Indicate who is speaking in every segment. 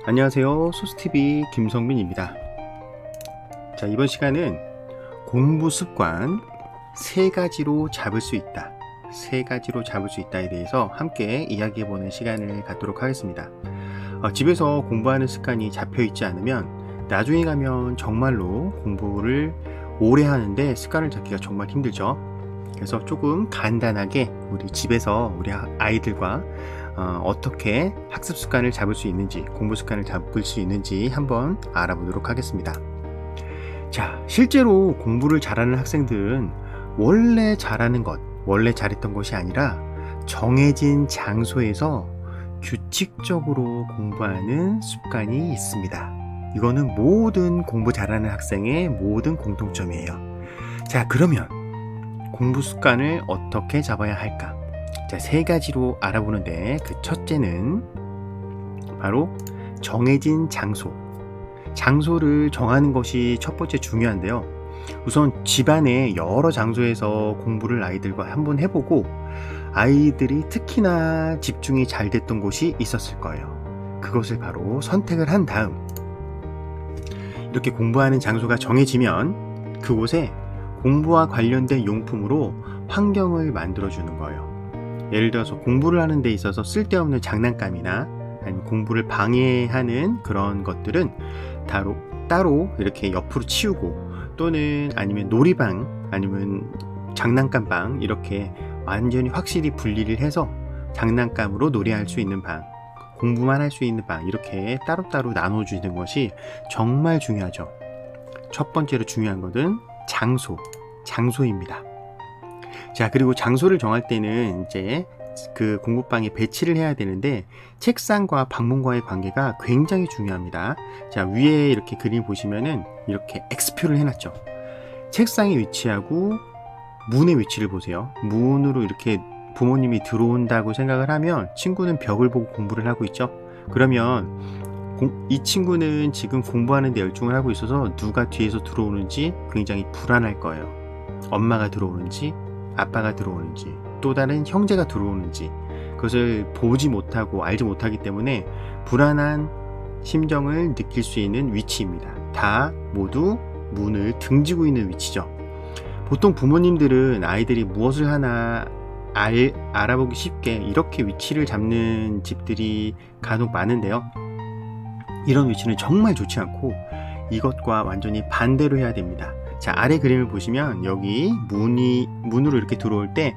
Speaker 1: 안녕하세요. 소스TV 김성민입니다. 자, 이번 시간은 공부 습관 3가지로 잡을 수 있다. 3가지로 잡을 수 있다에 대해서 함께 이야기해보는 시간을 갖도록 하겠습니다. 집에서 공부하는 습관이 잡혀있지 않으면 나중에 가면 정말로 공부를 오래 하는데 습관을 잡기가 정말 힘들죠. 그래서 조금 간단하게 우리 집에서 우리 아이들과 어떻게 학습 습관을 잡을 수 있는지, 공부 습관을 잡을 수 있는지 한번 알아보도록 하겠습니다. 자, 실제로 공부를 잘하는 학생들은 원래 잘하는 것, 원래 잘했던 것이 아니라 정해진 장소에서 규칙적으로 공부하는 습관이 있습니다. 이거는 모든 공부 잘하는 학생의 모든 공통점이에요. 자, 그러면 공부 습관을 어떻게 잡아야 할까? 자, 3가지로 알아보는데 그 첫째는 바로 정해진 장소. 장소를 정하는 것이 첫 번째 중요한데요. 우선 집안의 여러 장소에서 공부를 아이들과 한번 해보고 아이들이 특히나 집중이 잘 됐던 곳이 있었을 거예요. 그것을 바로 선택을 한 다음 이렇게 공부하는 장소가 정해지면 그곳에 공부와 관련된 용품으로 환경을 만들어주는 거예요. 예를 들어서 공부를 하는 데 있어서 쓸데없는 장난감이나 아니면 공부를 방해하는 그런 것들은 따로 이렇게 옆으로 치우고, 또는 아니면 놀이방 아니면 장난감방 이렇게 완전히 확실히 분리를 해서 장난감으로 놀이할 수 있는 방, 공부만 할 수 있는 방 이렇게 따로따로 나눠주는 것이 정말 중요하죠. 첫 번째로 중요한 것은 장소입니다. 자, 그리고 장소를 정할 때는 이제 그 공부방에 배치를 해야 되는데 책상과 방문과의 관계가 굉장히 중요합니다. 자, 위에 이렇게 그림 보시면은 이렇게 X표를 해놨죠. 책상에 위치하고 문의 위치를 보세요. 문으로 이렇게 부모님이 들어온다고 생각을 하면 친구는 벽을 보고 공부를 하고 있죠. 그러면 이 친구는 지금 공부하는 데 열중을 하고 있어서 누가 뒤에서 들어오는지 굉장히 불안할 거예요. 엄마가 들어오는지 아빠가 들어오는지 또 다른 형제가 들어오는지 그것을 보지 못하고 알지 못하기 때문에 불안한 심정을 느낄 수 있는 위치입니다. 다 모두 문을 등지고 있는 위치죠. 보통 부모님들은 아이들이 무엇을 하나 알아보기 쉽게 이렇게 위치를 잡는 집들이 간혹 많은데요. 이런 위치는 정말 좋지 않고 이것과 완전히 반대로 해야 됩니다. 자, 아래 그림을 보시면 여기 문으로 이렇게 들어올 때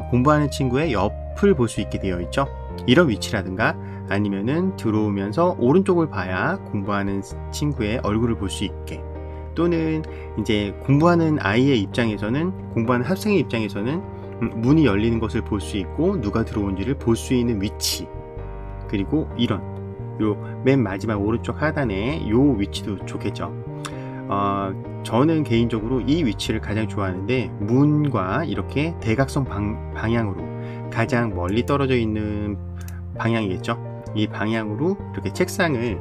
Speaker 1: 공부하는 친구의 옆을 볼 수 있게 되어 있죠. 이런 위치라든가 아니면은 들어오면서 오른쪽을 봐야 공부하는 친구의 얼굴을 볼 수 있게, 또는 이제 공부하는 아이의 입장에서는, 공부하는 학생의 입장에서는 문이 열리는 것을 볼 수 있고 누가 들어온지를 볼 수 있는 위치, 그리고 이런 요 맨 마지막 오른쪽 하단에 요 위치도 좋겠죠. 저는 개인적으로 이 위치를 가장 좋아하는데, 문과 이렇게 대각선 방향으로 가장 멀리 떨어져 있는 방향이겠죠. 이 방향으로 이렇게 책상을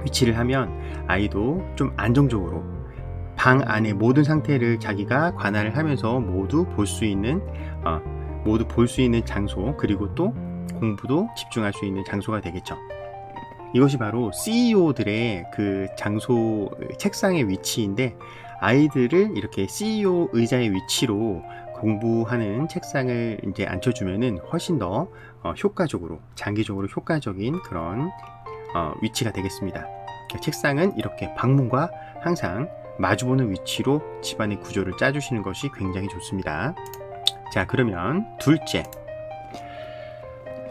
Speaker 1: 위치를 하면 아이도 좀 안정적으로 방 안의 모든 상태를 자기가 관할을 하면서 모두 볼 수 있는 장소, 그리고 또 공부도 집중할 수 있는 장소가 되겠죠. 이것이 바로 CEO들의 그 장소, 책상의 위치인데, 아이들을 이렇게 CEO 의자의 위치로 공부하는 책상을 이제 앉혀주면은 훨씬 더 효과적으로, 장기적으로 효과적인 그런 위치가 되겠습니다. 책상은 이렇게 방문과 항상 마주보는 위치로 집안의 구조를 짜주시는 것이 굉장히 좋습니다. 자, 그러면 둘째.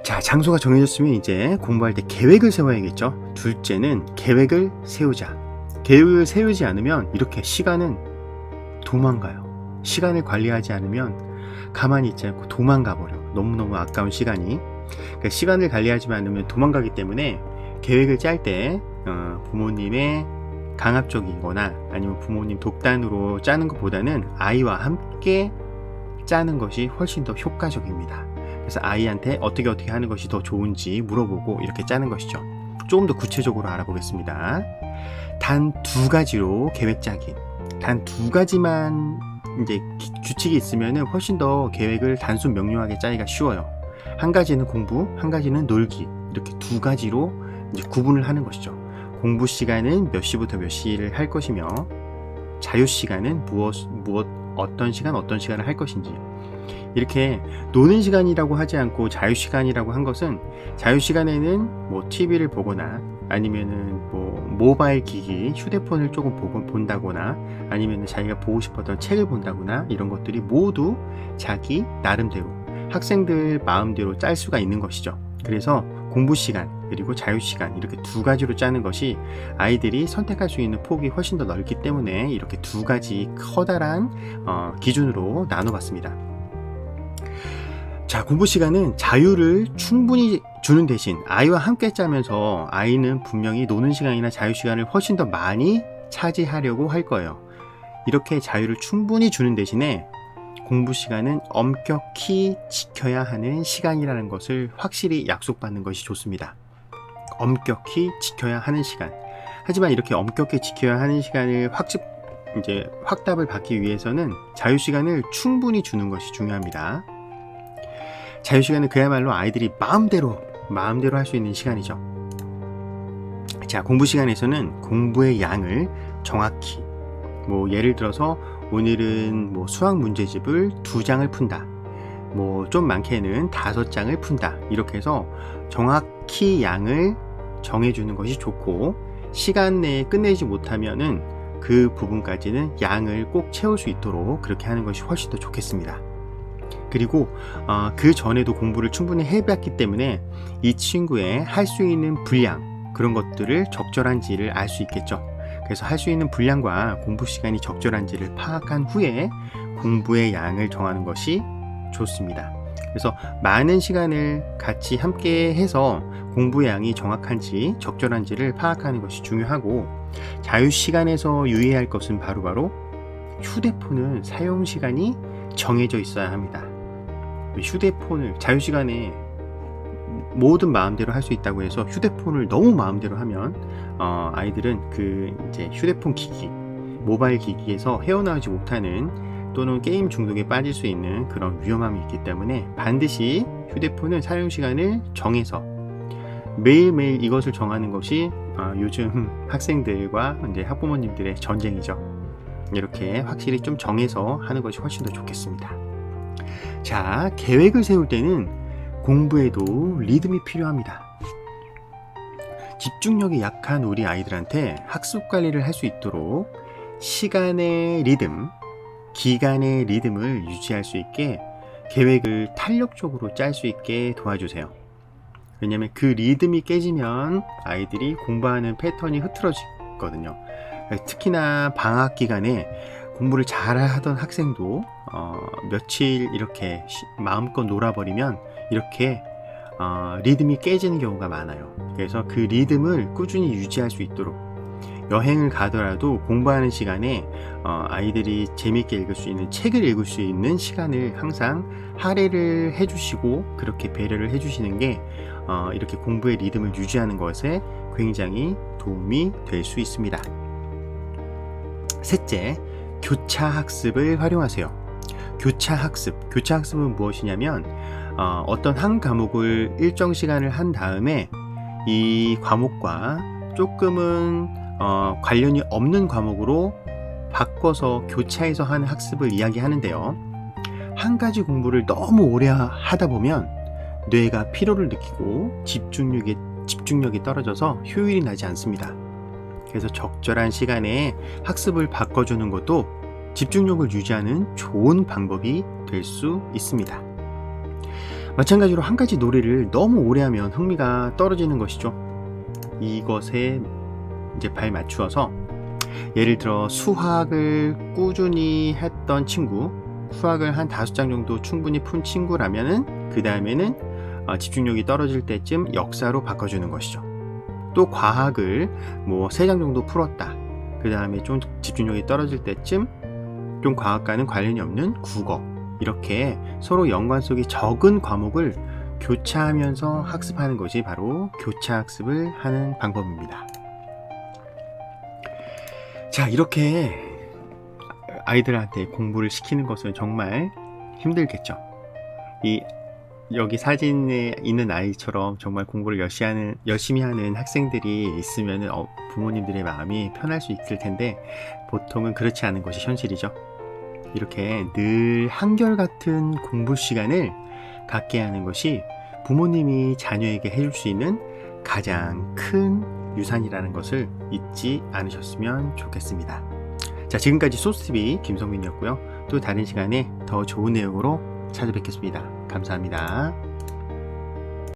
Speaker 1: 자, 장소가 정해졌으면 이제 공부할 때 계획을 세워야겠죠. 둘째는 계획을 세우자. 계획을 세우지 않으면 이렇게 시간은 도망가요. 시간을 관리하지 않으면 가만히 있지 않고 도망가 버려. 너무너무 아까운 시간이. 그러니까 시간을 관리하지 않으면 도망가기 때문에 계획을 짤 때 부모님의 강압적이거나 아니면 부모님 독단으로 짜는 것보다는 아이와 함께 짜는 것이 훨씬 더 효과적입니다. 그래서 아이한테 어떻게 하는 것이 더 좋은지 물어보고 이렇게 짜는 것이죠. 조금 더 구체적으로 알아보겠습니다. 단 2가지로 계획 짜기. 단 2가지만 이제 규칙이 있으면은 훨씬 더 계획을 단순 명료하게 짜기가 쉬워요. 한 가지는 공부, 한 가지는 놀기. 이렇게 2가지로 이제 구분을 하는 것이죠. 공부 시간은 몇 시부터 몇 시를 할 것이며 자유 시간은 어떤 시간을 할 것인지, 이렇게 노는 시간이라고 하지 않고 자유 시간이라고 한 것은, 자유 시간에는 뭐 TV를 보거나 아니면은 뭐 모바일 기기, 휴대폰을 조금 본다거나 아니면 자기가 보고 싶었던 책을 본다거나, 이런 것들이 모두 자기 나름대로 학생들 마음대로 짤 수가 있는 것이죠. 그래서 공부 시간 그리고 자유 시간, 이렇게 두 가지로 짜는 것이 아이들이 선택할 수 있는 폭이 훨씬 더 넓기 때문에 이렇게 두 가지 커다란 기준으로 나눠봤습니다. 자, 공부 시간은 자유를 충분히 주는 대신 아이와 함께 짜면서 아이는 분명히 노는 시간이나 자유 시간을 훨씬 더 많이 차지하려고 할 거예요. 이렇게 자유를 충분히 주는 대신에 공부 시간은 엄격히 지켜야 하는 시간이라는 것을 확실히 약속받는 것이 좋습니다. 엄격히 지켜야 하는 시간. 하지만 이렇게 엄격히 지켜야 하는 시간을 확답을 받기 위해서는 자유 시간을 충분히 주는 것이 중요합니다. 자유 시간은 그야말로 아이들이 마음대로 할 수 있는 시간이죠. 자, 공부 시간에서는 공부의 양을 정확히, 뭐 예를 들어서 오늘은 뭐 수학 문제집을 2장을 푼다, 뭐 좀 많게는 5장을 푼다, 이렇게 해서 정확히 양을 정해주는 것이 좋고, 시간 내에 끝내지 못하면은 그 부분까지는 양을 꼭 채울 수 있도록 그렇게 하는 것이 훨씬 더 좋겠습니다. 그리고 그 전에도 공부를 충분히 해봤기 때문에 이 친구의 할 수 있는 분량, 그런 것들을 적절한지를 알 수 있겠죠. 그래서 할 수 있는 분량과 공부 시간이 적절한지를 파악한 후에 공부의 양을 정하는 것이 좋습니다. 그래서 많은 시간을 같이 함께 해서 공부의 양이 정확한지 적절한지를 파악하는 것이 중요하고, 자유 시간에서 유의해야 할 것은 바로 휴대폰은 사용 시간이 정해져 있어야 합니다. 휴대폰을 자유 시간에 모든 마음대로 할 수 있다고 해서 휴대폰을 너무 마음대로 하면 아이들은 이제 휴대폰 기기, 모바일 기기에서 헤어나오지 못하는, 또는 게임 중독에 빠질 수 있는 그런 위험함이 있기 때문에 반드시 휴대폰은 사용 시간을 정해서 매일매일 이것을 정하는 것이 요즘 학생들과 이제 학부모님들의 전쟁이죠. 이렇게 확실히 좀 정해서 하는 것이 훨씬 더 좋겠습니다. 자, 계획을 세울 때는 공부에도 리듬이 필요합니다. 집중력이 약한 우리 아이들한테 학습 관리를 할 수 있도록 시간의 리듬, 기간의 리듬을 유지할 수 있게 계획을 탄력적으로 짤 수 있게 도와주세요. 왜냐하면 그 리듬이 깨지면 아이들이 공부하는 패턴이 흐트러지거든요. 특히나 방학 기간에 공부를 잘 하던 학생도 며칠 이렇게 마음껏 놀아버리면 이렇게 리듬이 깨지는 경우가 많아요. 그래서 그 리듬을 꾸준히 유지할 수 있도록, 여행을 가더라도 공부하는 시간에 아이들이 재미있게 읽을 수 있는 책을 읽을 수 있는 시간을 항상 할애를 해주시고, 그렇게 배려를 해주시는 게 이렇게 공부의 리듬을 유지하는 것에 굉장히 도움이 될 수 있습니다. 셋째, 교차 학습을 활용하세요. 교차 학습은 무엇이냐면 어떤 한 과목을 일정 시간을 한 다음에 이 과목과 조금은 관련이 없는 과목으로 바꿔서 교차해서 하는 학습을 이야기하는데요. 한 가지 공부를 너무 오래 하다 보면 뇌가 피로를 느끼고 집중력이 떨어져서 효율이 나지 않습니다. 그래서 적절한 시간에 학습을 바꿔주는 것도 집중력을 유지하는 좋은 방법이 될 수 있습니다. 마찬가지로 한 가지 놀이를 너무 오래 하면 흥미가 떨어지는 것이죠. 이것에 이제 발 맞추어서, 예를 들어 수학을 꾸준히 했던 친구, 수학을 한 5장 정도 충분히 푼 친구라면은 그 다음에는 집중력이 떨어질 때쯤 역사로 바꿔주는 것이죠. 또 과학을 뭐 3장 정도 풀었다, 그 다음에 좀 집중력이 떨어질 때쯤 좀 과학과는 관련이 없는 국어, 이렇게 서로 연관성이 적은 과목을 교차하면서 학습하는 것이 바로 교차 학습을 하는 방법입니다. 자, 이렇게 아이들한테 공부를 시키는 것은 정말 힘들겠죠. 이 여기 사진에 있는 아이처럼 정말 공부를 열심히 하는 학생들이 있으면 부모님들의 마음이 편할 수 있을 텐데 보통은 그렇지 않은 것이 현실이죠. 이렇게 늘 한결같은 공부 시간을 갖게 하는 것이 부모님이 자녀에게 해줄 수 있는 가장 큰 유산이라는 것을 잊지 않으셨으면 좋겠습니다. 자, 지금까지 소스TV 김성민이었고요. 또 다른 시간에 더 좋은 내용으로 찾아뵙겠습니다. 감사합니다.